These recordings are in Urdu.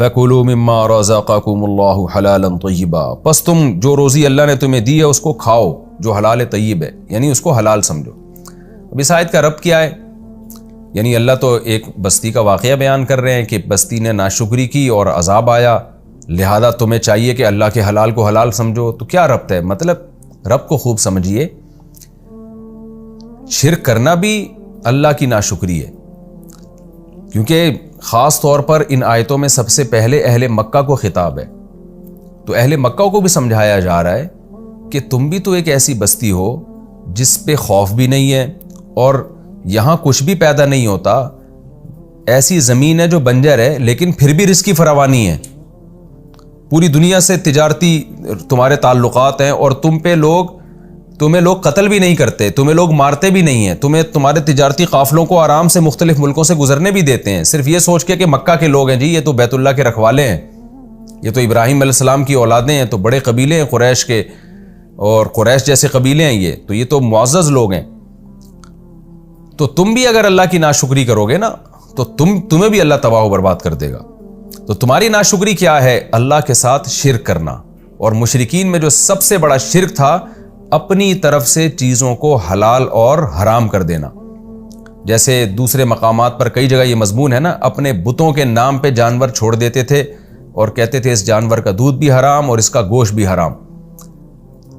فَكُلُوا مِمَّا رَزَقَكُمُ اللَّهُ حَلَالًا طَيِّبًا، پس تم جو روزی اللہ نے تمہیں دی ہے اس کو کھاؤ جو حلال طیب ہے، یعنی اس کو حلال سمجھو۔ اب اس آیت کا ربط کیا ہے؟ یعنی اللہ تو ایک بستی کا واقعہ بیان کر رہے ہیں کہ بستی نے ناشکری کی اور عذاب آیا، لہذا تمہیں چاہیے کہ اللہ کے حلال کو حلال سمجھو۔ تو کیا ربط ہے؟ مطلب ربط کو خوب سمجھیے، شرک کرنا بھی اللہ کی ناشکری ہے، کیونکہ خاص طور پر ان آیتوں میں سب سے پہلے اہل مکہ کو خطاب ہے، تو اہل مکہ کو بھی سمجھایا جا رہا ہے کہ تم بھی تو ایک ایسی بستی ہو جس پہ خوف بھی نہیں ہے اور یہاں کچھ بھی پیدا نہیں ہوتا، ایسی زمین ہے جو بنجر ہے لیکن پھر بھی رزق کی فراوانی ہے، پوری دنیا سے تجارتی تمہارے تعلقات ہیں اور تمہیں لوگ قتل بھی نہیں کرتے، تمہیں لوگ مارتے بھی نہیں ہیں، تمہارے تجارتی قافلوں کو آرام سے مختلف ملکوں سے گزرنے بھی دیتے ہیں، صرف یہ سوچ کے کہ مکہ کے لوگ ہیں جی، یہ تو بیت اللہ کے رکھوالے ہیں، یہ تو ابراہیم علیہ السلام کی اولادیں ہیں، تو بڑے قبیلے ہیں قریش کے، اور قریش جیسے قبیلے ہیں یہ تو معزز لوگ ہیں۔ تو تم بھی اگر اللہ کی ناشکری کرو گے نا تو تمہیں بھی اللہ تباہ و برباد کر دے گا۔ تو تمہاری ناشکری کیا ہے؟ اللہ کے ساتھ شرک کرنا، اور مشرکین میں جو سب سے بڑا شرک تھا اپنی طرف سے چیزوں کو حلال اور حرام کر دینا۔ جیسے دوسرے مقامات پر کئی جگہ یہ مضمون ہے نا، اپنے بتوں کے نام پہ جانور چھوڑ دیتے تھے اور کہتے تھے اس جانور کا دودھ بھی حرام اور اس کا گوشت بھی حرام۔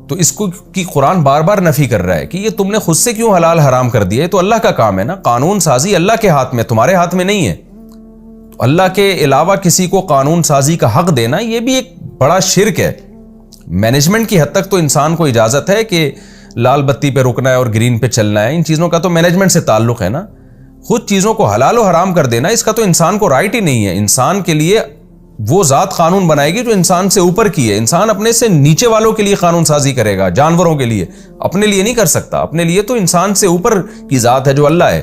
تو اس کو کی قرآن بار بار نفی کر رہا ہے کہ یہ تم نے خود سے کیوں حلال حرام کر دیا، تو اللہ کا کام ہے نا، قانون سازی اللہ کے ہاتھ میں، تمہارے ہاتھ میں نہیں ہے۔ تو اللہ کے علاوہ کسی کو قانون سازی کا حق دینا یہ بھی ایک بڑا شرک ہے۔ مینجمنٹ کی حد تک تو انسان کو اجازت ہے کہ لال بتی پہ رکنا ہے اور گرین پہ چلنا ہے، ان چیزوں کا تو مینجمنٹ سے تعلق ہے نا، خود چیزوں کو حلال و حرام کر دینا اس کا تو انسان کو رائٹ ہی نہیں ہے۔ انسان کے لیے وہ ذات قانون بنائے گی جو انسان سے اوپر کی ہے، انسان اپنے سے نیچے والوں کے لیے قانون سازی کرے گا، جانوروں کے لیے، اپنے لیے نہیں کر سکتا۔ اپنے لیے تو انسان سے اوپر کی ذات ہے جو اللہ ہے،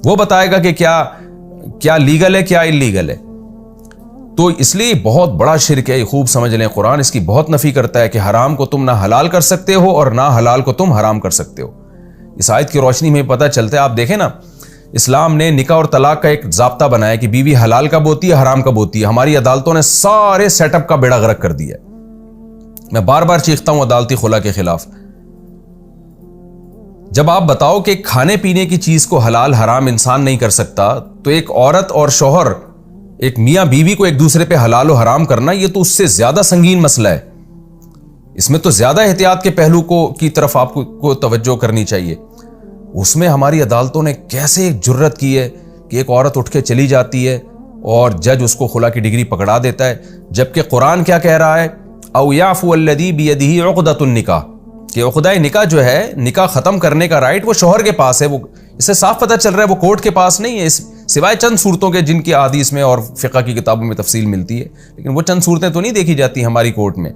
وہ بتائے گا کہ کیا لیگل ہے کیا انلیگل ہے۔ تو اس لیے بہت بڑا شرک ہے، خوب سمجھ لیں، قرآن اس کی بہت نفی کرتا ہے کہ حرام کو تم نہ حلال کر سکتے ہو اور نہ حلال کو تم حرام کر سکتے ہو۔ اس آیت کی روشنی میں پتہ چلتا ہے، آپ دیکھیں نا، اسلام نے نکاح اور طلاق کا ایک ضابطہ بنایا کہ بیوی حلال کب ہوتی ہے حرام کب ہوتی ہے۔ ہماری عدالتوں نے سارے سیٹ اپ کا بیڑا غرق کر دیا ہے۔ میں بار بار چیختا ہوں عدالتی خلا کے خلاف۔ جب آپ بتاؤ کہ کھانے پینے کی چیز کو حلال حرام انسان نہیں کر سکتا، تو ایک عورت اور شوہر، ایک میاں بیوی کو ایک دوسرے پہ حلال و حرام کرنا یہ تو اس سے زیادہ سنگین مسئلہ ہے۔ اس میں تو زیادہ احتیاط کے پہلو کی طرف آپ کو توجہ کرنی چاہیے۔ اس میں ہماری عدالتوں نے کیسے ایک جرت کی ہے کہ ایک عورت اٹھ کے چلی جاتی ہے اور جج اس کو خلا کی ڈگری پکڑا دیتا ہے، جبکہ قرآن کیا کہہ رہا ہے؟ او یعفو الذی بیدہ عقدۃ النکاح، کہ عقدہ نکاح جو ہے، نکاح ختم کرنے کا رائٹ وہ شوہر کے پاس ہے۔ وہ اس سے صاف پتہ چل رہا ہے وہ کورٹ کے پاس نہیں ہے، سوائے چند صورتوں کے جن کی احادیث میں اور فقہ کی کتابوں میں تفصیل ملتی ہے، لیکن وہ چند صورتیں تو نہیں دیکھی جاتی ہماری کورٹ میں۔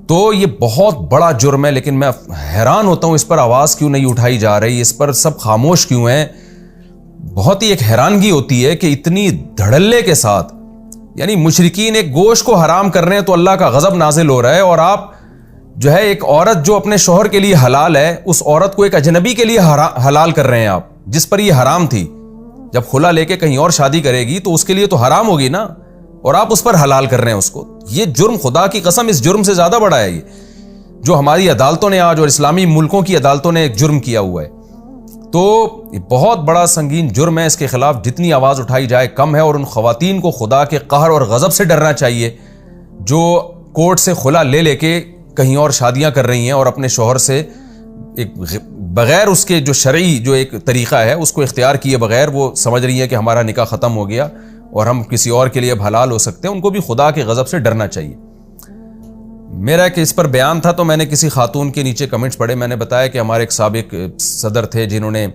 تو یہ بہت بڑا جرم ہے، لیکن میں حیران ہوتا ہوں اس پر آواز کیوں نہیں اٹھائی جا رہی، اس پر سب خاموش کیوں ہیں۔ بہت ہی ایک حیرانگی ہوتی ہے کہ اتنی دھڑلے کے ساتھ، یعنی مشرکین ایک گوشت کو حرام کر رہے ہیں تو اللہ کا غضب نازل ہو رہا ہے، اور آپ جو ہے ایک عورت جو اپنے شوہر کے لیے حلال ہے، اس عورت کو ایک اجنبی کے لیے حلال کر رہے ہیں آپ، جس پر یہ حرام تھی۔ جب خلا لے کے کہیں اور شادی کرے گی تو اس کے لیے تو حرام ہوگی نا، اور آپ اس پر حلال کر رہے ہیں اس کو۔ یہ جرم خدا کی قسم اس جرم سے زیادہ بڑا ہے، یہ جو ہماری عدالتوں نے آج اور اسلامی ملکوں کی عدالتوں نے ایک جرم کیا ہوا ہے۔ تو یہ بہت بڑا سنگین جرم ہے، اس کے خلاف جتنی آواز اٹھائی جائے کم ہے، اور ان خواتین کو خدا کے قہر اور غضب سے ڈرنا چاہیے جو کورٹ سے خلا لے کے کہیں اور شادیاں کر رہی ہیں اور اپنے شوہر سے ایک بغیر اس کے جو شرعی جو ایک طریقہ ہے اس کو اختیار کیے بغیر وہ سمجھ رہی ہیں کہ ہمارا نکاح ختم ہو گیا اور ہم کسی اور کے لیے حلال ہو سکتے ہیں۔ ان کو بھی خدا کے غضب سے ڈرنا چاہیے۔ میرا کہ اس پر بیان تھا تو میں نے کسی خاتون کے نیچے کمنٹس پڑھے، میں نے بتایا کہ ہمارے ایک سابق صدر تھے جنہوں نے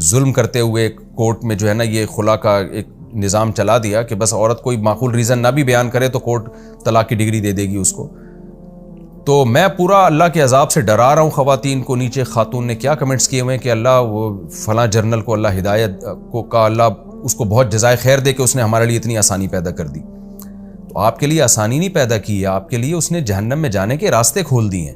ظلم کرتے ہوئے کورٹ میں جو ہے نا یہ خلا کا ایک نظام چلا دیا کہ بس عورت کوئی معقول ریزن نہ بھی بیان کرے تو کورٹ طلاق کی ڈگری دے دے گی اس کو۔ تو میں پورا اللہ کے عذاب سے ڈرا رہا ہوں خواتین کو۔ نیچے خاتون نے کیا کمنٹس کیے ہوئے ہیں کہ اللہ وہ فلاں جرنل کو اللہ ہدایت کو کا اللہ اس کو بہت جزائے خیر دے کہ اس نے ہمارے لیے اتنی آسانی پیدا کر دی۔ تو آپ کے لیے آسانی نہیں پیدا کی ہے، آپ کے لیے اس نے جہنم میں جانے کے راستے کھول دیے ہیں۔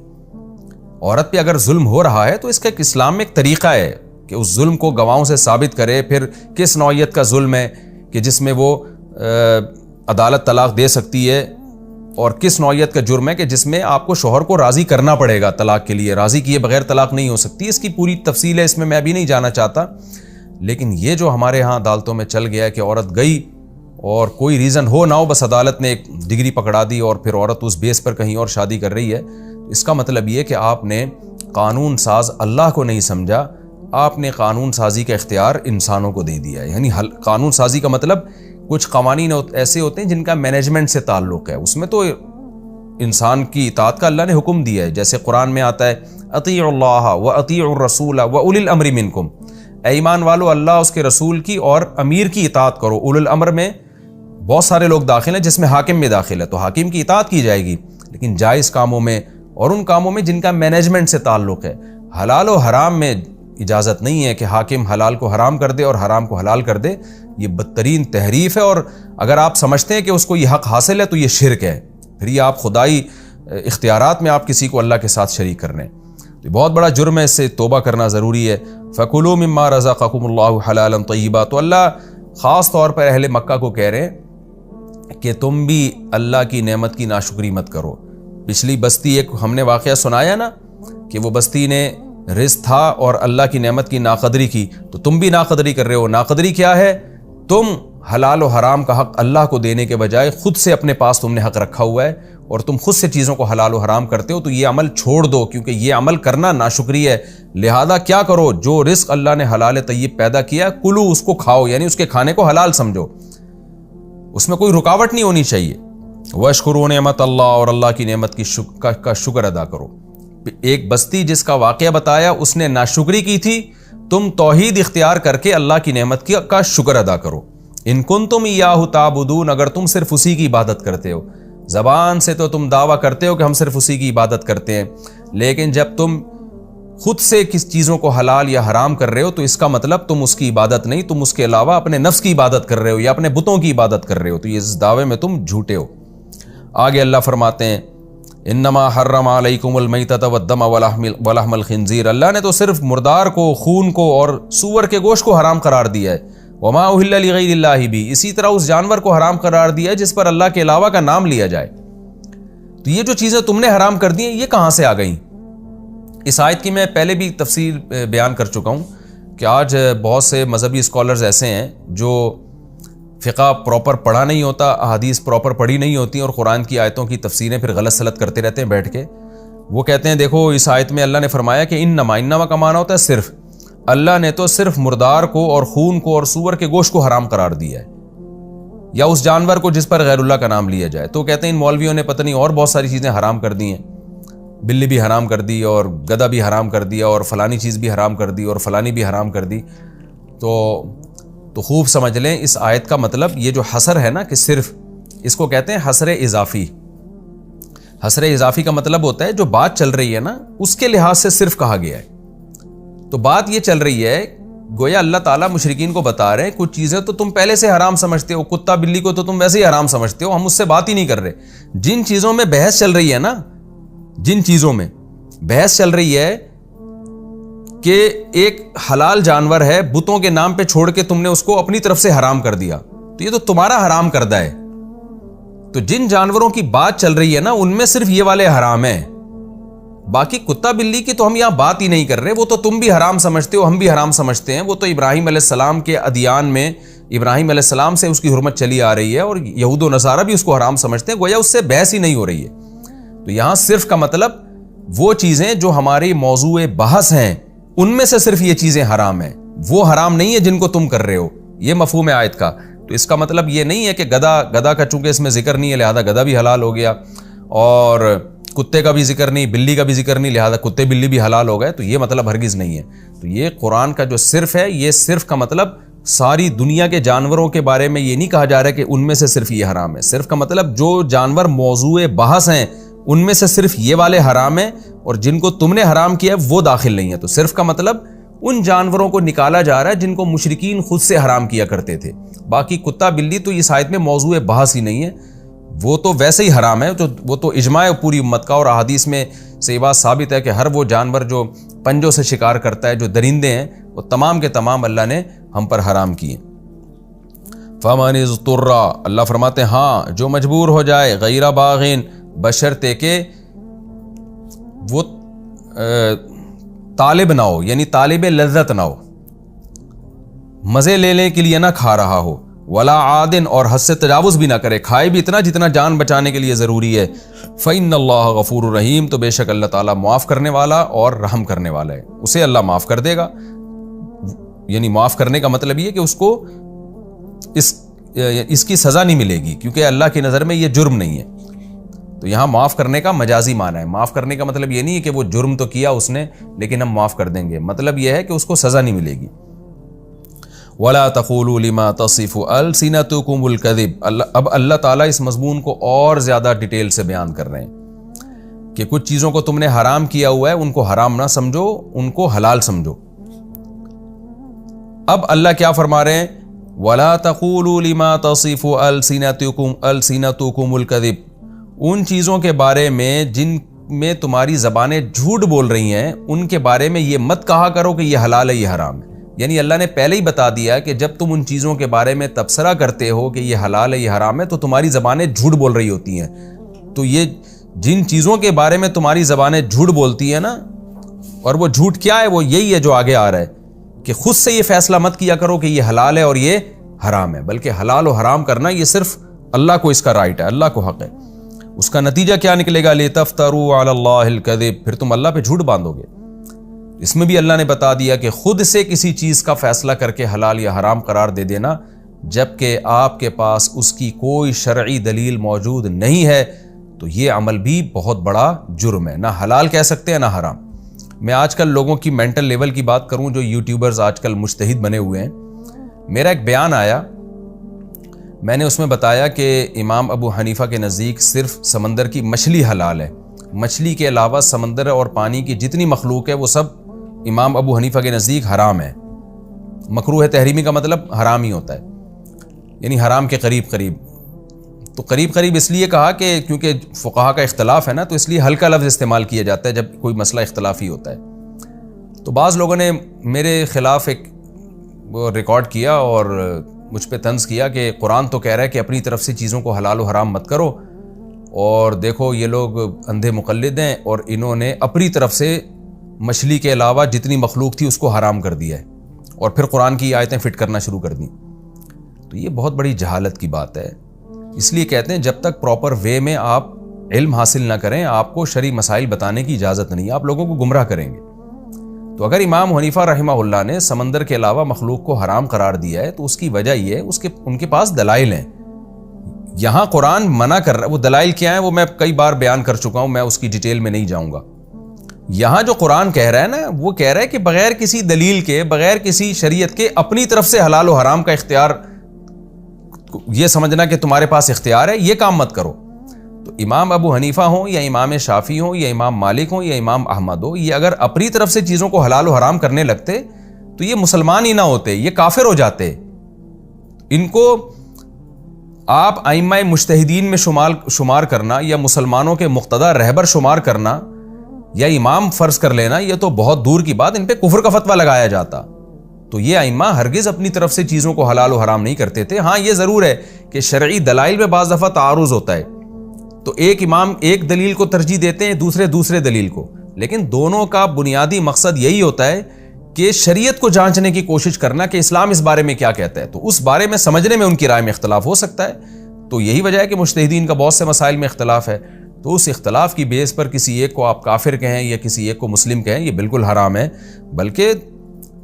عورت پہ اگر ظلم ہو رہا ہے تو اس کا ایک اسلام میں ایک طریقہ ہے کہ اس ظلم کو گواہوں سے ثابت کرے۔ پھر کس نوعیت کا ظلم ہے کہ جس میں وہ عدالت طلاق دے سکتی ہے اور کس نوعیت کا جرم ہے کہ جس میں آپ کو شوہر کو راضی کرنا پڑے گا طلاق کے لیے، راضی کیے بغیر طلاق نہیں ہو سکتی. اس کی پوری تفصیل ہے، اس میں ابھی نہیں جانا چاہتا. لیکن یہ جو ہمارے ہاں عدالتوں میں چل گیا ہے کہ عورت گئی اور کوئی ریزن ہو نہ ہو، بس عدالت نے ایک ڈگری پکڑا دی اور پھر عورت اس بیس پر کہیں اور شادی کر رہی ہے. اس کا مطلب یہ کہ آپ نے قانون ساز اللہ کو نہیں سمجھا، آپ نے قانون سازی کا اختیار انسانوں کو دے دیا ہے. یعنی قانون سازی کا مطلب کچھ قوانین ایسے ہوتے ہیں جن کا مینجمنٹ سے تعلق ہے، اس میں تو انسان کی اطاعت کا اللہ نے حکم دیا ہے. جیسے قرآن میں آتا ہے اطیعوا اللہ واطیعوا الرسول واولی الامر منکم، اے ایمان والو اللہ اس کے رسول کی اور امیر کی اطاعت کرو. اولو الامر میں بہت سارے لوگ داخل ہیں جس میں حاکم بھی داخل ہے، تو حاکم کی اطاعت کی جائے گی، لیکن جائز کاموں میں اور ان کاموں میں جن کا مینجمنٹ سے تعلق ہے. حلال و حرام میں اجازت نہیں ہے کہ حاکم حلال کو حرام کر دے اور حرام کو حلال کر دے. یہ بدترین تحریف ہے، اور اگر آپ سمجھتے ہیں کہ اس کو یہ حق حاصل ہے تو یہ شرک ہے. پھر یہ آپ خدائی اختیارات میں آپ کسی کو اللہ کے ساتھ شریک کر رہے ہیں. تو بہت بڑا جرم ہے، اس سے توبہ کرنا ضروری ہے. فَكُلُوا مِمَّا رَزَقَكُمُ اللَّهُ حَلَالًا طَيِّبًا. تو اللہ خاص طور پر اہل مکہ کو کہہ رہے ہیں کہ تم بھی اللہ کی نعمت کی ناشکری مت کرو. پچھلی بستی ایک ہم نے واقعہ سنایا نا کہ وہ بستی نے رزق تھا اور اللہ کی نعمت کی ناقدری کی، تو تم بھی ناقدری کر رہے ہو. ناقدری کیا ہے؟ تم حلال و حرام کا حق اللہ کو دینے کے بجائے خود سے اپنے پاس تم نے حق رکھا ہوا ہے اور تم خود سے چیزوں کو حلال و حرام کرتے ہو. تو یہ عمل چھوڑ دو، کیونکہ یہ عمل کرنا ناشکری ہے. لہذا کیا کرو، جو رزق اللہ نے حلال طیب پیدا کیا کلو، اس کو کھاؤ، یعنی اس کے کھانے کو حلال سمجھو، اس میں کوئی رکاوٹ نہیں ہونی چاہیے. وَاشْكُرُوا نعمت اللہ، اور اللہ کی نعمت کا شکر ادا کرو. ایک بستی جس کا واقعہ بتایا اس نے ناشکری کی تھی، تم توحید اختیار کر کے اللہ کی نعمت کا شکر ادا کرو. ان کنتم ایاہ تعبدون، اگر تم صرف اسی کی عبادت کرتے ہو. زبان سے تو تم دعویٰ کرتے ہو کہ ہم صرف اسی کی عبادت کرتے ہیں، لیکن جب تم خود سے کس چیزوں کو حلال یا حرام کر رہے ہو تو اس کا مطلب تم اس کی عبادت نہیں، تم اس کے علاوہ اپنے نفس کی عبادت کر رہے ہو یا اپنے بتوں کی عبادت کر رہے ہو. تو اس دعوے میں تم جھوٹے ہو. آگے اللہ فرماتے ہیں انما حرم علیکم المیتۃ والدم ولحم الخنزیر، اللہ نے تو صرف مردار کو، خون کو اور سور کے گوشت کو حرام قرار دیا ہے. وما اہل لغیر اللہ بھی، اسی طرح اس جانور کو حرام قرار دیا ہے جس پر اللہ کے علاوہ کا نام لیا جائے. تو یہ جو چیزیں تم نے حرام کر دی ہیں یہ کہاں سے آ گئیں؟ اس آیت کی میں پہلے بھی تفسیر بیان کر چکا ہوں کہ آج بہت سے مذہبی اسکالرز ایسے ہیں جو فقہ پراپر پڑھا نہیں ہوتا، احادیث پراپر پڑھی نہیں ہوتی اور قرآن کی آیتوں کی تفسیریں پھر غلط سلط کرتے رہتے ہیں بیٹھ کے. وہ کہتے ہیں دیکھو اس آیت میں اللہ نے فرمایا کہ انما کا معنی ہوتا ہے صرف، اللہ نے تو صرف مردار کو اور خون کو اور سور کے گوشت کو حرام قرار دیا ہے، یا اس جانور کو جس پر غیر اللہ کا نام لیا جائے. تو کہتے ہیں ان مولویوں نے پتہ نہیں اور بہت ساری چیزیں حرام کر دی ہیں، بلی بھی حرام کر دی اور گدھا بھی حرام کر دیا اور فلانی چیز بھی حرام کر دی اور فلانی بھی حرام کر دی. تو خوب سمجھ لیں اس آیت کا مطلب یہ جو حصر ہے نا کہ صرف، اس کو کہتے ہیں حصر اضافی. حصر اضافی کا مطلب ہوتا ہے جو بات چل رہی ہے نا اس کے لحاظ سے صرف کہا گیا ہے. تو بات یہ چل رہی ہے گویا اللہ تعالیٰ مشرکین کو بتا رہے ہیں کچھ چیزیں تو تم پہلے سے حرام سمجھتے ہو، کتا بلی کو تو تم ویسے ہی حرام سمجھتے ہو، ہم اس سے بات ہی نہیں کر رہے. جن چیزوں میں بحث چل رہی ہے نا، جن چیزوں میں بحث چل رہی ہے کہ ایک حلال جانور ہے، بتوں کے نام پہ چھوڑ کے تم نے اس کو اپنی طرف سے حرام کر دیا، تو یہ تو تمہارا حرام کردہ ہے. تو جن جانوروں کی بات چل رہی ہے نا ان میں صرف یہ والے حرام ہیں، باقی کتا بلی کی تو ہم یہاں بات ہی نہیں کر رہے. وہ تو تم بھی حرام سمجھتے ہو، ہم بھی حرام سمجھتے ہیں. وہ تو ابراہیم علیہ السلام کے ادیان میں ابراہیم علیہ السلام سے اس کی حرمت چلی آ رہی ہے اور یہود و نصارہ بھی اس کو حرام سمجھتے ہیں، گویا اس سے بحث ہی نہیں ہو رہی ہے. تو یہاں صرف کا مطلب وہ چیزیں جو ہماری موضوع بحث ہیں ان میں سے صرف یہ چیزیں حرام ہیں، وہ حرام نہیں ہے جن کو تم کر رہے ہو. یہ مفہوم ہے آیت کا. تو اس کا مطلب یہ نہیں ہے کہ گدھا کا چونکہ اس میں ذکر نہیں ہے لہذا گدھا بھی حلال ہو گیا، اور کتے کا بھی ذکر نہیں، بلی کا بھی ذکر نہیں لہذا کتے بلی بھی حلال ہو گئے. تو یہ مطلب ہرگز نہیں ہے. تو یہ قرآن کا جو صرف ہے، یہ صرف کا مطلب ساری دنیا کے جانوروں کے بارے میں یہ نہیں کہا جا رہا کہ ان میں سے صرف یہ حرام ہے. صرف کا مطلب جو جانور موضوع بحث ہیں ان میں سے صرف یہ والے حرام ہیں اور جن کو تم نے حرام کیا ہے وہ داخل نہیں ہے. تو صرف کا مطلب ان جانوروں کو نکالا جا رہا ہے جن کو مشرکین خود سے حرام کیا کرتے تھے. باقی کتا بلی تو اس آیت میں موضوع بحث ہی نہیں ہے، وہ تو ویسے ہی حرام ہے. وہ تو اجماع پوری امت کا، اور احادیث میں سے یہ بات ثابت ہے کہ ہر وہ جانور جو پنجوں سے شکار کرتا ہے، جو درندے ہیں، وہ تمام کے تمام اللہ نے ہم پر حرام کیے. فمن اضطر، اللہ فرماتے ہیں ہاں جو مجبور ہو جائے، غیر باغین، بشرطے کہ وہ طالب نہ ہو، یعنی طالب لذت نہ ہو، مزے لینے کے لیے نہ کھا رہا ہو، ولا عادن، اور حد سے تجاوز بھی نہ کرے، کھائے بھی اتنا جتنا جان بچانے کے لیے ضروری ہے، فإن اللہ غفور رحیم، تو بے شک اللہ تعالیٰ معاف کرنے والا اور رحم کرنے والا ہے، اسے اللہ معاف کر دے گا۔ یعنی معاف کرنے کا مطلب یہ کہ اس کو اس کی سزا نہیں ملے گی، کیونکہ اللہ کی نظر میں یہ جرم نہیں ہے۔ تو یہاں معاف کرنے کا مجازی معنی ہے، معاف کرنے کا مطلب یہ نہیں ہے کہ وہ جرم تو کیا اس نے لیکن ہم معاف کر دیں گے، مطلب یہ ہے کہ اس کو سزا نہیں ملے گی۔ وَلَا تَقُولُوا لِمَا تَصِفُ أَلْسِنَتُكُمُ الْكَذِبَ، اب اللہ تعالیٰ اس مضمون کو اور زیادہ ڈیٹیل سے بیان کر رہے ہیں کہ کچھ چیزوں کو تم نے حرام کیا ہوا ہے، ان کو حرام نہ سمجھو، ان کو حلال سمجھو۔ اب اللہ کیا فرما رہے ہیں؟ وَلَا تَقُولُوا لِمَا تَصِفُ أَلْسِنَتُكُمُ الْكَذِبَ، ان چیزوں کے بارے میں جن میں تمہاری زبانیں جھوٹ بول رہی ہیں، ان کے بارے میں یہ مت کہا کرو کہ یہ حلال ہے یہ حرام ہے۔ یعنی اللہ نے پہلے ہی بتا دیا کہ جب تم ان چیزوں کے بارے میں تبصرہ کرتے ہو کہ یہ حلال ہے یہ حرام ہے تو تمہاری زبانیں جھوٹ بول رہی ہوتی ہیں۔ تو یہ جن چیزوں کے بارے میں تمہاری زبانیں جھوٹ بولتی ہیں نا، اور وہ جھوٹ کیا ہے؟ وہ یہی ہے جو آگے آ رہا ہے کہ خود سے یہ فیصلہ مت کیا کرو کہ یہ حلال ہے اور یہ حرام ہے، بلکہ حلال و حرام کرنا یہ صرف اللہ کو اس کا رائٹ ہے، اللہ کو حق ہے۔ اس کا نتیجہ کیا نکلے گا؟ لِتَفْتَرُوا عَلَى اللَّهِ الْكَذِبَ، پھر تم اللہ پہ جھوٹ باندھو گے۔ اس میں بھی اللہ نے بتا دیا کہ خود سے کسی چیز کا فیصلہ کر کے حلال یا حرام قرار دے دینا جبکہ آپ کے پاس اس کی کوئی شرعی دلیل موجود نہیں ہے، تو یہ عمل بھی بہت بڑا جرم ہے، نہ حلال کہہ سکتے ہیں نہ حرام۔ میں آج کل لوگوں کی مینٹل لیول کی بات کروں، جو یوٹیوبرز آج کل مجتہد بنے ہوئے ہیں، میرا ایک بیان آیا، میں نے اس میں بتایا کہ امام ابو حنیفہ کے نزدیک صرف سمندر کی مچھلی حلال ہے، مچھلی کے علاوہ سمندر اور پانی کی جتنی مخلوق ہے وہ سب امام ابو حنیفہ کے نزدیک حرام ہے۔ مکروہ تحریمی کا مطلب حرام ہی ہوتا ہے، یعنی حرام کے قریب قریب۔ تو قریب قریب اس لیے کہا کہ کیونکہ فقہا کا اختلاف ہے نا، تو اس لیے ہلکا لفظ استعمال کیا جاتا ہے جب کوئی مسئلہ اختلافی ہوتا ہے۔ تو بعض لوگوں نے میرے خلاف ایک ریکارڈ کیا اور مجھ پہ طنز کیا کہ قرآن تو کہہ رہا ہے کہ اپنی طرف سے چیزوں کو حلال و حرام مت کرو، اور دیکھو یہ لوگ اندھے مقلد ہیں اور انہوں نے اپنی طرف سے مچھلی کے علاوہ جتنی مخلوق تھی اس کو حرام کر دیا ہے، اور پھر قرآن کی آیتیں فٹ کرنا شروع کر دیں۔ تو یہ بہت بڑی جہالت کی بات ہے، اس لیے کہتے ہیں جب تک پراپر وے میں آپ علم حاصل نہ کریں آپ کو شرعی مسائل بتانے کی اجازت نہیں، آپ لوگوں کو گمراہ کریں گے۔ تو اگر امام حنیفہ رحمہ اللہ نے سمندر کے علاوہ مخلوق کو حرام قرار دیا ہے تو اس کی وجہ یہ ہے ان کے پاس دلائل ہیں۔ یہاں قرآن منع کر رہا ہے، وہ دلائل کیا ہیں وہ میں کئی بار بیان کر چکا ہوں، میں اس کی ڈیٹیل میں نہیں جاؤں گا۔ یہاں جو قرآن کہہ رہا ہے نا، وہ کہہ رہا ہے کہ بغیر کسی دلیل کے، بغیر کسی شریعت کے اپنی طرف سے حلال و حرام کا اختیار، یہ سمجھنا کہ تمہارے پاس اختیار ہے، یہ کام مت کرو۔ تو امام ابو حنیفہ ہوں یا امام شافعی ہوں یا امام مالک ہوں یا امام احمد ہو، یہ اگر اپنی طرف سے چیزوں کو حلال و حرام کرنے لگتے تو یہ مسلمان ہی نہ ہوتے، یہ کافر ہو جاتے۔ ان کو آپ ائمہ مجتہدین میں شمار کرنا یا مسلمانوں کے مقتدی رہبر شمار کرنا یا امام فرض کر لینا، یہ تو بہت دور کی بات، ان پہ کفر کا فتویٰ لگایا جاتا۔ تو یہ ائمہ ہرگز اپنی طرف سے چیزوں کو حلال و حرام نہیں کرتے تھے۔ ہاں یہ ضرور ہے کہ شرعی دلائل میں بعض دفعہ تعارض ہوتا ہے، تو ایک امام ایک دلیل کو ترجیح دیتے ہیں، دوسرے دلیل کو، لیکن دونوں کا بنیادی مقصد یہی ہوتا ہے کہ شریعت کو جانچنے کی کوشش کرنا کہ اسلام اس بارے میں کیا کہتا ہے، تو اس بارے میں سمجھنے میں ان کی رائے میں اختلاف ہو سکتا ہے۔ تو یہی وجہ ہے کہ مجتہدین کا بہت سے مسائل میں اختلاف ہے، تو اس اختلاف کی بیس پر کسی ایک کو آپ کافر کہیں یا کسی ایک کو مسلم کہیں، یہ بالکل حرام ہے۔ بلکہ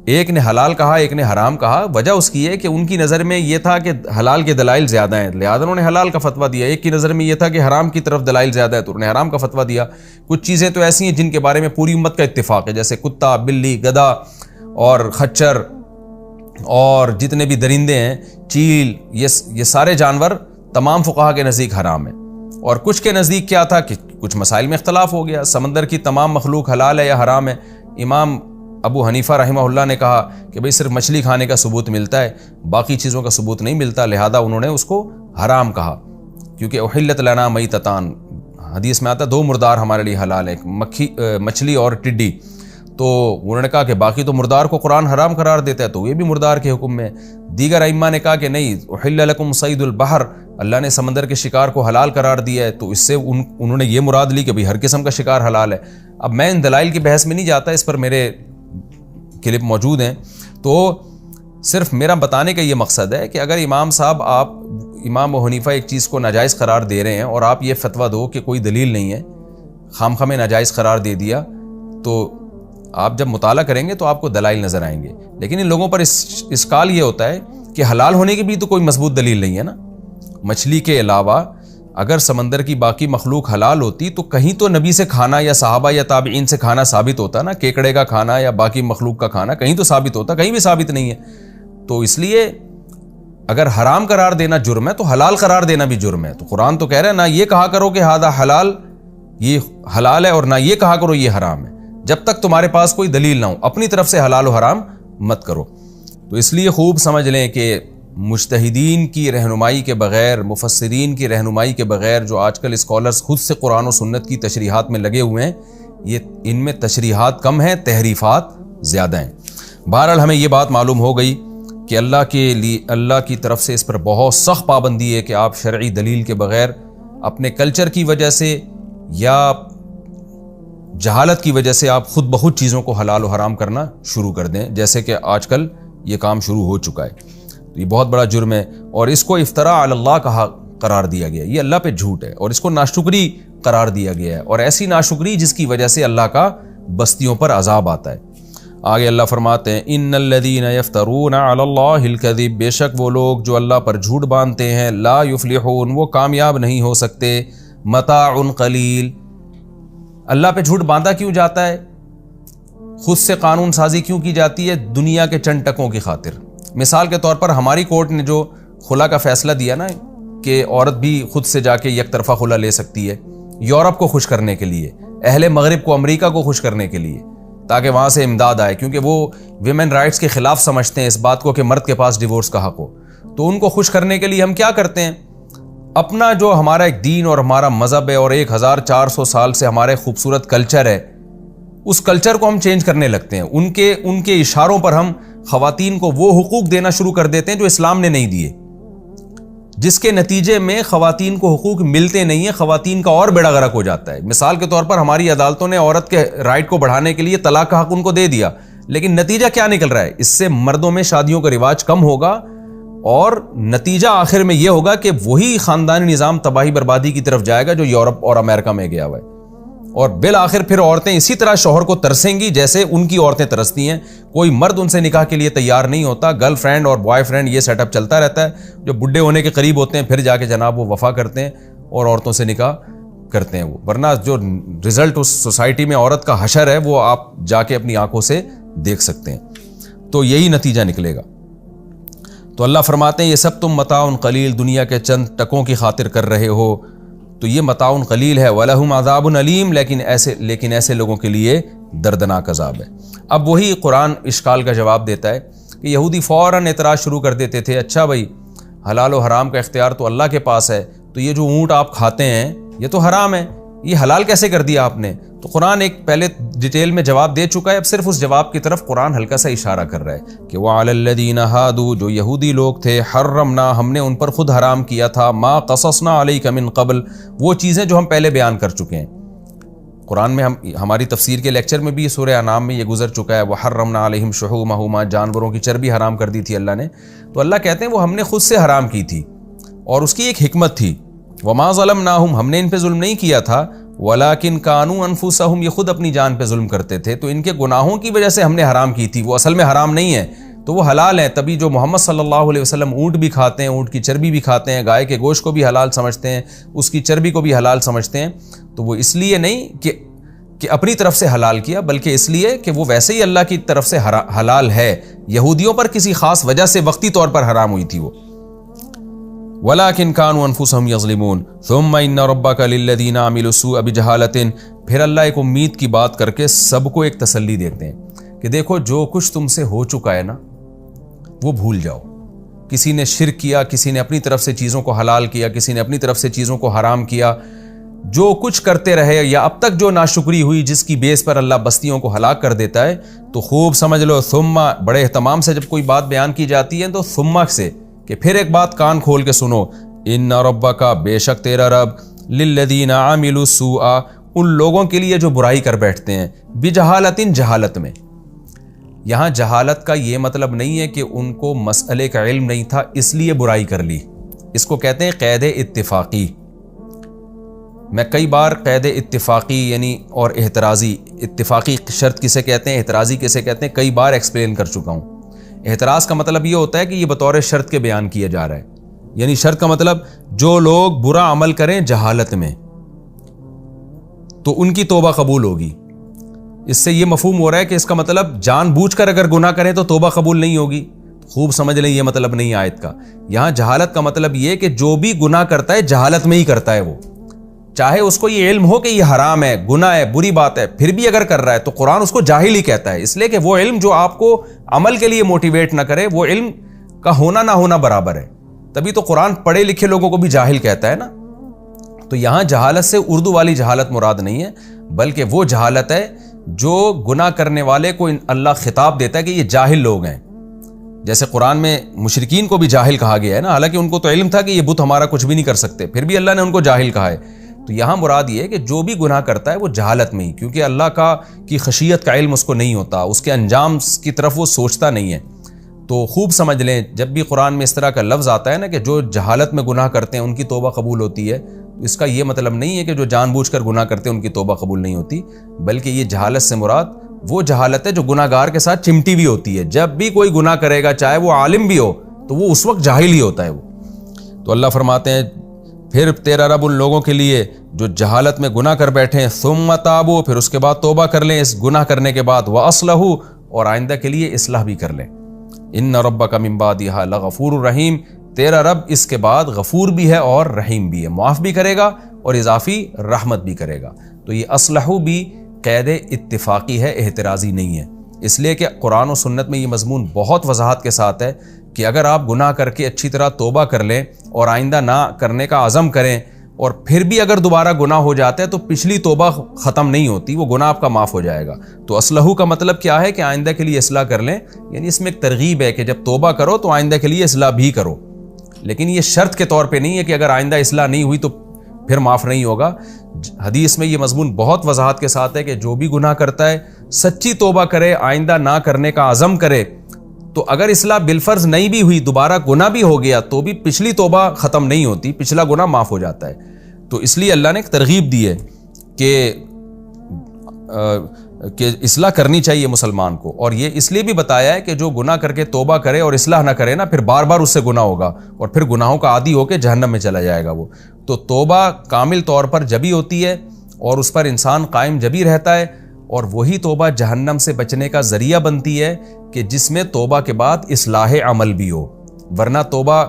ایک نے حلال کہا ایک نے حرام کہا، وجہ اس کی ہے کہ ان کی نظر میں یہ تھا کہ حلال کے دلائل زیادہ ہیں، لہذا انہوں نے حلال کا فتویٰ دیا۔ ایک کی نظر میں یہ تھا کہ حرام کی طرف دلائل زیادہ ہے تو انہوں نے حرام کا فتویٰ دیا۔ کچھ چیزیں تو ایسی ہیں جن کے بارے میں پوری امت کا اتفاق ہے، جیسے کتا، بلی، گدھا اور خچر اور جتنے بھی درندے ہیں، چیل، یہ سارے جانور تمام فقہا کے نزدیک حرام ہیں۔ اور کچھ کے نزدیک کیا تھا کہ کچھ مسائل میں اختلاف ہو گیا، سمندر کی تمام مخلوق حلال ہے یا حرام ہے۔ امام ابو حنیفہ رحمہ اللہ نے کہا کہ بھئی صرف مچھلی کھانے کا ثبوت ملتا ہے، باقی چیزوں کا ثبوت نہیں ملتا، لہذا انہوں نے اس کو حرام کہا، کیونکہ احلت لنا میتتان، حدیث میں آتا ہے دو مردار ہمارے لیے حلال ہے، مچھلی اور ٹڈی۔ تو انہوں نے کہا کہ باقی تو مردار کو قرآن حرام قرار دیتا ہے، تو یہ بھی مردار کے حکم میں۔ دیگر ائمہ نے کہا کہ نہیں، احل لکم صید البحر، اللہ نے سمندر کے شکار کو حلال قرار دیا ہے، تو اس سے انہوں نے یہ مراد لی کہ بھئی ہر قسم کا شکار حلال ہے۔ اب میں ان دلائل کی بحث میں نہیں جاتا، اس پر میرے کلپ موجود ہیں۔ تو صرف میرا بتانے کا یہ مقصد ہے کہ اگر امام صاحب، آپ امام ابو حنیفہ ایک چیز کو ناجائز قرار دے رہے ہیں اور آپ یہ فتویٰ دو کہ کوئی دلیل نہیں ہے، خام خواہ میں ناجائز قرار دے دیا، تو آپ جب مطالعہ کریں گے تو آپ کو دلائل نظر آئیں گے۔ لیکن ان لوگوں پر اشکال یہ ہوتا ہے کہ حلال ہونے کی بھی تو کوئی مضبوط دلیل نہیں ہے نا۔ مچھلی کے علاوہ اگر سمندر کی باقی مخلوق حلال ہوتی تو کہیں تو نبی سے کھانا یا صحابہ یا تابعین سے کھانا ثابت ہوتا نا، کیکڑے کا کھانا یا باقی مخلوق کا کھانا کہیں تو ثابت ہوتا، کہیں بھی ثابت نہیں ہے۔ تو اس لیے اگر حرام قرار دینا جرم ہے تو حلال قرار دینا بھی جرم ہے۔ تو قرآن تو کہہ رہا ہے نہ یہ کہا کرو کہ ہذا حلال، یہ حلال ہے، اور نہ یہ کہا کرو یہ حرام ہے، جب تک تمہارے پاس کوئی دلیل نہ ہو اپنی طرف سے حلال و حرام مت کرو۔ تو اس لیے خوب سمجھ لیں کہ مجتہدین کی رہنمائی کے بغیر، مفسرین کی رہنمائی کے بغیر، جو آج کل اسکالرز خود سے قرآن و سنت کی تشریحات میں لگے ہوئے ہیں، یہ ان میں تشریحات کم ہیں، تحریفات زیادہ ہیں۔ بہرحال ہمیں یہ بات معلوم ہو گئی کہ اللہ کی طرف سے اس پر بہت سخت پابندی ہے کہ آپ شرعی دلیل کے بغیر اپنے کلچر کی وجہ سے یا جہالت کی وجہ سے آپ خود بخود چیزوں کو حلال و حرام کرنا شروع کر دیں، جیسے کہ آج کل یہ کام شروع ہو چکا ہے۔ تو یہ بہت بڑا جرم ہے اور اس کو افتراء علی اللہ کہا قرار دیا گیا، یہ اللہ پہ جھوٹ ہے، اور اس کو ناشکری قرار دیا گیا ہے، اور ایسی ناشکری جس کی وجہ سے اللہ کا بستیوں پر عذاب آتا ہے۔ آگے اللہ فرماتے ہیں ان الذین یفترون علی اللہ الکذب، بے شک وہ لوگ جو اللہ پر جھوٹ باندھتے ہیں، لا یفلحون، وہ کامیاب نہیں ہو سکتے، متاع قلیل، اللہ پہ جھوٹ باندھا کیوں جاتا ہے، خود سے قانون سازی کیوں کی جاتی ہے، دنیا کے چند ٹکوں کی خاطر۔ مثال کے طور پر ہماری کورٹ نے جو خلا کا فیصلہ دیا نا کہ عورت بھی خود سے جا کے یک طرفہ خلا لے سکتی ہے، یورپ کو خوش کرنے کے لیے، اہل مغرب کو، امریکہ کو خوش کرنے کے لیے، تاکہ وہاں سے امداد آئے، کیونکہ وہ ویمن رائٹس کے خلاف سمجھتے ہیں اس بات کو کہ مرد کے پاس ڈیورس کا حق ہو۔ تو ان کو خوش کرنے کے لیے ہم کیا کرتے ہیں، اپنا جو ہمارا ایک دین اور ہمارا مذہب ہے اور 1400 سال سے ہمارے خوبصورت کلچر ہے، اس کلچر کو ہم چینج کرنے لگتے ہیں، ان کے اشاروں پر ہم خواتین کو وہ حقوق دینا شروع کر دیتے ہیں جو اسلام نے نہیں دیے، جس کے نتیجے میں خواتین کو حقوق ملتے نہیں ہیں، خواتین کا اور بیڑا غرق ہو جاتا ہے۔ مثال کے طور پر ہماری عدالتوں نے عورت کے رائٹ کو بڑھانے کے لیے طلاق کا حق ان کو دے دیا، لیکن نتیجہ کیا نکل رہا ہے، اس سے مردوں میں شادیوں کا رواج کم ہوگا، اور نتیجہ آخر میں یہ ہوگا کہ وہی خاندانی نظام تباہی بربادی کی طرف جائے گا جو یورپ اور امریکہ میں گیا ہوا ہے، اور بالآخر پھر عورتیں اسی طرح شوہر کو ترسیں گی جیسے ان کی عورتیں ترستی ہیں۔ کوئی مرد ان سے نکاح کے لیے تیار نہیں ہوتا، گرل فرینڈ اور بوائے فرینڈ یہ سیٹ اپ چلتا رہتا ہے، جو بڈھے ہونے کے قریب ہوتے ہیں پھر جا کے جناب وہ وفا کرتے ہیں اور عورتوں سے نکاح کرتے ہیں وہ، ورنہ جو رزلٹ اس سوسائٹی میں عورت کا حشر ہے وہ آپ جا کے اپنی آنکھوں سے دیکھ سکتے ہیں، تو یہی نتیجہ نکلے گا۔ تو اللہ فرماتے ہیں یہ سب تم متاع قلیل، دنیا کے چند ٹکوں کی خاطر کر رہے ہو، تو یہ متاع قلیل ہے، وَلَهُمْ عَذَابٌ عَلِيمٌ، لیکن ایسے لوگوں کے لیے دردناک عذاب ہے۔ اب وہی قرآن اشکال کا جواب دیتا ہے کہ یہودی فوراً اعتراض شروع کر دیتے تھے، اچھا بھائی حلال و حرام کا اختیار تو اللہ کے پاس ہے، تو یہ جو اونٹ آپ کھاتے ہیں یہ تو حرام ہے، یہ حلال کیسے کر دیا آپ نے؟ تو قرآن ایک پہلے ڈیٹیل میں جواب دے چکا ہے، اب صرف اس جواب کی طرف قرآن ہلکا سا اشارہ کر رہا ہے کہ وَعَلَى الَّذِينَ هَادُوا، جو یہودی لوگ تھے، حرمنا، ہم نے ان پر خود حرام کیا تھا، ما قصصنا علیک من قبل، وہ چیزیں جو ہم پہلے بیان کر چکے ہیں قرآن میں، ہماری تفسیر کے لیکچر میں بھی سورہ انعام میں یہ گزر چکا ہے، وَحَرَّمْنَا عَلَيْهِمْ شُحُومَهُمَا، جانوروں کی چربی حرام کر دی تھی اللہ نے۔ تو اللہ کہتے ہیں وہ ہم نے خود سے حرام کی تھی اور اس کی ایک حکمت تھی، وَمَا ظَلَمْنَاهُمْ، ہم نے ان پہ ظلم نہیں کیا تھا، وَلَٰكِنْ كَانُوا أَنفُسَهُمْ، یہ خود اپنی جان پہ ظلم کرتے تھے، تو ان کے گناہوں کی وجہ سے ہم نے حرام کی تھی، وہ اصل میں حرام نہیں ہے، تو وہ حلال ہیں۔ تبھی جو محمد صلی اللہ علیہ وسلم اونٹ بھی کھاتے ہیں، اونٹ کی چربی بھی کھاتے ہیں، گائے کے گوشت کو بھی حلال سمجھتے ہیں، اس کی چربی کو بھی حلال سمجھتے ہیں، تو وہ اس لیے نہیں کہ اپنی طرف سے حلال کیا، بلکہ اس لیے کہ وہ ویسے ہی اللہ کی طرف سے حلال ہے، یہودیوں پر کسی خاص وجہ سے وقتی طور پر حرام ہوئی تھی وہ۔ وَلَٰكِنْ كَانُوا أَنفُسَهُمْ يَظْلِمُونَ ثُمَّ إِنَّ رَبَّكَ لِلَّذِينَ عَمِلُوا السُّوءَ بِجَهَالَةٍ، پھر اللہ ایک امید کی بات کر کے سب کو ایک تسلی دیتے ہیں کہ دیکھو جو کچھ تم سے ہو چکا ہے نا وہ بھول جاؤ، کسی نے شرک کیا، کسی نے اپنی طرف سے چیزوں کو حلال کیا، کسی نے اپنی طرف سے چیزوں کو حرام کیا، جو کچھ کرتے رہے یا اب تک جو ناشکری ہوئی جس کی بیس پر اللہ بستیوں کو ہلاک کر دیتا ہے، تو خوب سمجھ لو ثم، بڑے اہتمام سے جب کوئی بات بیان کی جاتی ہے تو ثم سے کہ پھر ایک بات کان کھول کے سنو، ان ربک، بے شک تیرا رب، للذین عملوا السوء، ان لوگوں کے لیے جو برائی کر بیٹھتے ہیں، بجہالت، جہالت میں۔ یہاں جہالت کا یہ مطلب نہیں ہے کہ ان کو مسئلے کا علم نہیں تھا اس لیے برائی کر لی، اس کو کہتے ہیں قید اتفاقی۔ میں کئی بار قید اتفاقی یعنی اور احترازی، اتفاقی شرط کسے کہتے ہیں، احترازی کسے کہتے ہیں، کئی بار ایکسپلین کر چکا ہوں۔ احتراز کا مطلب یہ ہوتا ہے کہ یہ بطور شرط کے بیان کیا جا رہا ہے، یعنی شرط کا مطلب جو لوگ برا عمل کریں جہالت میں تو ان کی توبہ قبول ہوگی۔ اس سے یہ مفہوم ہو رہا ہے کہ اس کا مطلب جان بوجھ کر اگر گناہ کریں تو توبہ قبول نہیں ہوگی، خوب سمجھ لیں یہ مطلب نہیں آیت کا۔ یہاں جہالت کا مطلب یہ کہ جو بھی گناہ کرتا ہے جہالت میں ہی کرتا ہے، وہ چاہے اس کو یہ علم ہو کہ یہ حرام ہے، گناہ ہے، بری بات ہے، پھر بھی اگر کر رہا ہے تو قرآن اس کو جاہل ہی کہتا ہے، اس لیے کہ وہ علم جو آپ کو عمل کے لیے موٹیویٹ نہ کرے، وہ علم کا ہونا نہ ہونا برابر ہے، تبھی تو قرآن پڑھے لکھے لوگوں کو بھی جاہل کہتا ہے نا۔ تو یہاں جہالت سے اردو والی جہالت مراد نہیں ہے، بلکہ وہ جہالت ہے جو گناہ کرنے والے کو اللہ خطاب دیتا ہے کہ یہ جاہل لوگ ہیں۔ جیسے قرآن میں مشرکین کو بھی جاہل کہا گیا ہے نا، حالانکہ ان کو تو علم تھا کہ یہ بت ہمارا کچھ بھی نہیں کر سکتے، پھر بھی اللہ نے ان کو جاہل کہا ہے۔ تو یہاں مراد یہ ہے کہ جو بھی گناہ کرتا ہے وہ جہالت میں ہی، کیونکہ اللہ کی خشیت کا علم اس کو نہیں ہوتا، اس کے انجام کی طرف وہ سوچتا نہیں ہے۔ تو خوب سمجھ لیں جب بھی قرآن میں اس طرح کا لفظ آتا ہے نا کہ جو جہالت میں گناہ کرتے ہیں ان کی توبہ قبول ہوتی ہے، تو اس کا یہ مطلب نہیں ہے کہ جو جان بوجھ کر گناہ کرتے ہیں ان کی توبہ قبول نہیں ہوتی، بلکہ یہ جہالت سے مراد وہ جہالت ہے جو گناہ گار کے ساتھ چمٹی بھی ہوتی ہے۔ جب بھی کوئی گناہ کرے گا چاہے وہ عالم بھی ہو تو وہ اس وقت جاہل ہی ہوتا ہے وہ۔ تو اللہ فرماتے ہیں پھر تیرا رب ان لوگوں کے لیے جو جہالت میں گناہ کر بیٹھے ہیں، ثم تابوا، پھر اس کے بعد توبہ کر لیں اس گناہ کرنے کے بعد، واصلحوا، اور آئندہ کے لیے اصلاح بھی کر لیں۔ ان ربک من بعدھا لغفور رحیم، تیرا رب اس کے بعد غفور بھی ہے اور رحیم بھی ہے، معاف بھی کرے گا اور اضافی رحمت بھی کرے گا۔ تو یہ اصلحوا بھی قید اتفاقی ہے، احترازی نہیں ہے، اس لیے کہ قرآن و سنت میں یہ مضمون بہت وضاحت کے ساتھ ہے کہ اگر آپ گناہ کر کے اچھی طرح توبہ کر لیں اور آئندہ نہ کرنے کا عزم کریں اور پھر بھی اگر دوبارہ گناہ ہو جاتا ہے تو پچھلی توبہ ختم نہیں ہوتی، وہ گناہ آپ کا معاف ہو جائے گا۔ تو اصلحو کا مطلب کیا ہے کہ آئندہ کے لیے اصلاح کر لیں، یعنی اس میں ایک ترغیب ہے کہ جب توبہ کرو تو آئندہ کے لیے اصلاح بھی کرو، لیکن یہ شرط کے طور پہ نہیں ہے کہ اگر آئندہ اصلاح نہیں ہوئی تو پھر معاف نہیں ہوگا۔ حدیث میں یہ مضمون بہت وضاحت کے ساتھ ہے کہ جو بھی گناہ کرتا ہے سچی توبہ کرے، آئندہ نہ کرنے کا عزم کرے، تو اگر اصلاح بالفرض نہیں بھی ہوئی، دوبارہ گناہ بھی ہو گیا تو بھی پچھلی توبہ ختم نہیں ہوتی، پچھلا گناہ معاف ہو جاتا ہے۔ تو اس لیے اللہ نے ایک ترغیب دی ہے کہ اصلاح کرنی چاہیے مسلمان کو، اور یہ اس لیے بھی بتایا ہے کہ جو گناہ کر کے توبہ کرے اور اصلاح نہ کرے نا، پھر بار بار اس سے گناہ ہوگا اور پھر گناہوں کا عادی ہو کے جہنم میں چلا جائے گا وہ۔ تو توبہ کامل طور پر جبھی ہوتی ہے اور اس پر انسان قائم جبھی رہتا ہے، اور وہی توبہ جہنم سے بچنے کا ذریعہ بنتی ہے کہ جس میں توبہ کے بعد اصلاح عمل بھی ہو، ورنہ توبہ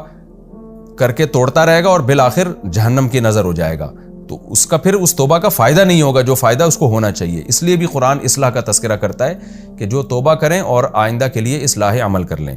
کر کے توڑتا رہے گا اور بالآخر جہنم کی نظر ہو جائے گا، تو اس کا پھر اس توبہ کا فائدہ نہیں ہوگا جو فائدہ اس کو ہونا چاہیے۔ اس لیے بھی قرآن اصلاح کا تذکرہ کرتا ہے کہ جو توبہ کریں اور آئندہ کے لیے اصلاح عمل کر لیں۔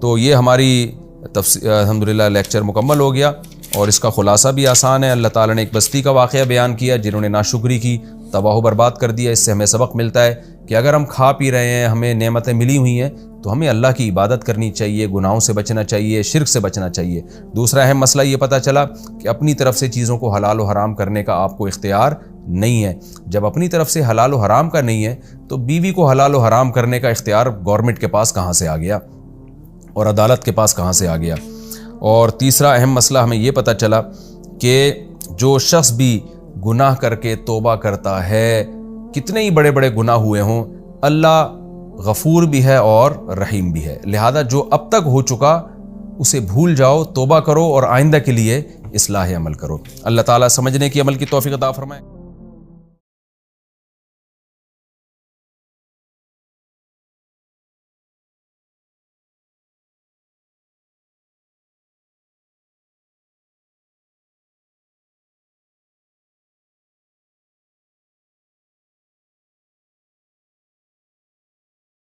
تو یہ ہماری الحمدللہ لیکچر مکمل ہو گیا، اور اس کا خلاصہ بھی آسان ہے۔ اللہ تعالیٰ نے ایک بستی کا واقعہ بیان کیا جنہوں نے ناشکری کی، تباہ و برباد کر دیا۔ اس سے ہمیں سبق ملتا ہے کہ اگر ہم کھا پی رہے ہیں، ہمیں نعمتیں ملی ہوئی ہیں، تو ہمیں اللہ کی عبادت کرنی چاہیے، گناہوں سے بچنا چاہیے، شرک سے بچنا چاہیے۔ دوسرا اہم مسئلہ یہ پتہ چلا کہ اپنی طرف سے چیزوں کو حلال و حرام کرنے کا آپ کو اختیار نہیں ہے۔ جب اپنی طرف سے حلال و حرام کا نہیں ہے تو بیوی کو حلال و حرام کرنے کا اختیار گورنمنٹ کے پاس کہاں سے آ گیا اور عدالت کے پاس کہاں سے آ گیا۔ اور تیسرا اہم مسئلہ ہمیں یہ پتہ چلا کہ جو شخص بھی گناہ کر کے توبہ کرتا ہے، کتنے ہی بڑے بڑے گناہ ہوئے ہوں، اللہ غفور بھی ہے اور رحیم بھی ہے، لہذا جو اب تک ہو چکا اسے بھول جاؤ، توبہ کرو اور آئندہ کے لیے اصلاح عمل کرو۔ اللہ تعالیٰ سمجھنے کی عمل کی توفیق عطا فرمائے۔